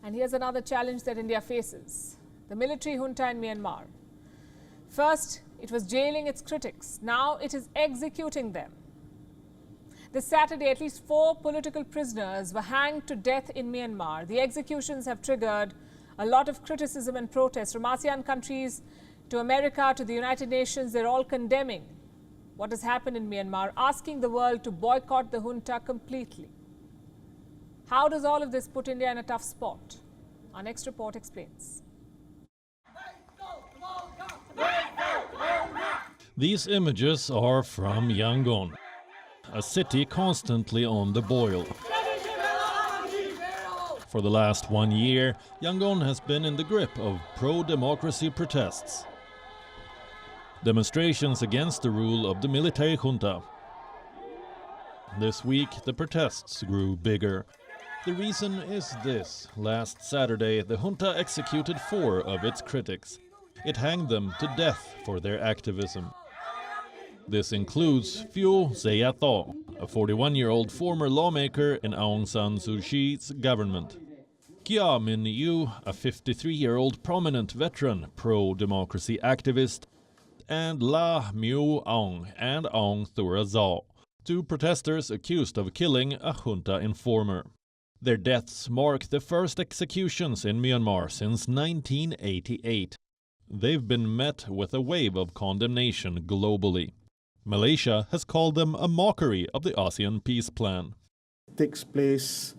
And here's another challenge that India faces: the military junta in Myanmar. First, it was jailing its critics. Now it is executing them. This Saturday, at least 4 political prisoners were hanged to death in Myanmar. The executions have triggered a lot of criticism and protest from ASEAN countries to America to the United Nations. They're all condemning what has happened in Myanmar, asking the world to boycott the junta completely. How does all of this put India in a tough spot? Our next report explains. These images are from Yangon, a city constantly on the boil. For the last 1 year, Yangon has been in the grip of pro-democracy protests. Demonstrations against the rule of the military junta. This week, the protests grew bigger. The reason is this: last Saturday, the junta executed 4 of its critics. It hanged them to death for their activism. This includes Pheu Zayathaw, a 41-year-old former lawmaker in Aung San Suu Kyi's government. Kya Min Yu, a 53-year-old prominent veteran pro-democracy activist, and La Mu Aung and Aung Thura Zaw, 2 protesters accused of killing a junta informer. Their deaths mark the first executions in Myanmar since 1988. They've been met with a wave of condemnation globally. Malaysia has called them a mockery of the ASEAN peace plan. It takes place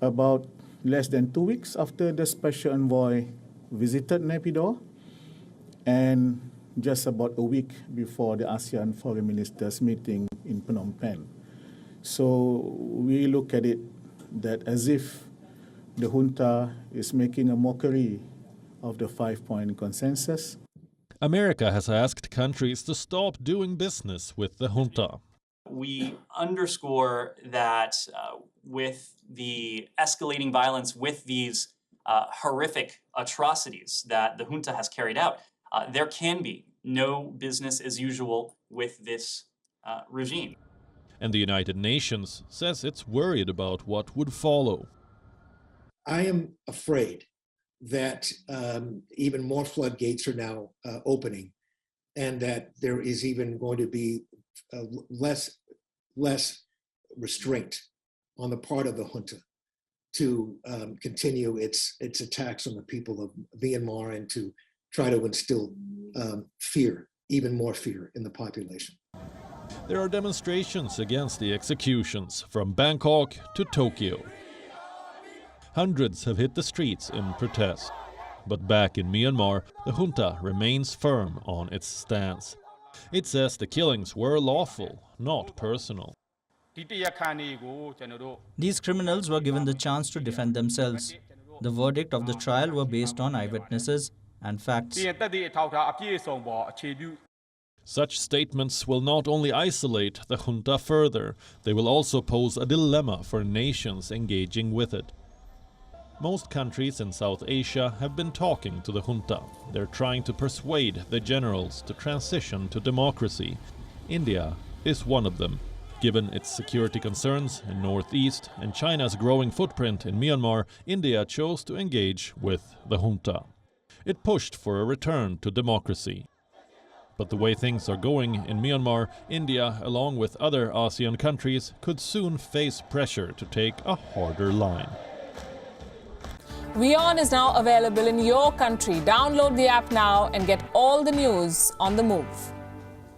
about less than 2 weeks after the special envoy visited Naypyidaw, and just about a week before the ASEAN foreign ministers meeting in Phnom Penh. So we look at it that as if the junta is making a mockery of the 5-point consensus. America has asked countries to stop doing business with the junta. We underscore that with the escalating violence, with these horrific atrocities that the junta has carried out, there can be no business as usual with this regime. And the United Nations says it's worried about what would follow. I am afraid that even more floodgates are now opening, and that there is even going to be less restraint on the part of the junta to continue its attacks on the people of Myanmar and to try to instill fear, even more fear in the population. There are demonstrations against the executions from Bangkok to Tokyo. Hundreds have hit the streets in protest. But back in Myanmar, the junta remains firm on its stance. It says the killings were lawful, not personal. These criminals were given the chance to defend themselves. The verdict of the trial were based on eyewitnesses and facts. Such statements will not only isolate the junta further, they will also pose a dilemma for nations engaging with it. Most countries in South Asia have been talking to the junta. They're trying to persuade the generals to transition to democracy. India is one of them. Given its security concerns in Northeast and China's growing footprint in Myanmar, India chose to engage with the junta. It pushed for a return to democracy. But the way things are going in Myanmar, India, along with other ASEAN countries, could soon face pressure to take a harder line. WION is now available in your country. Download the app now and get all the news on the move.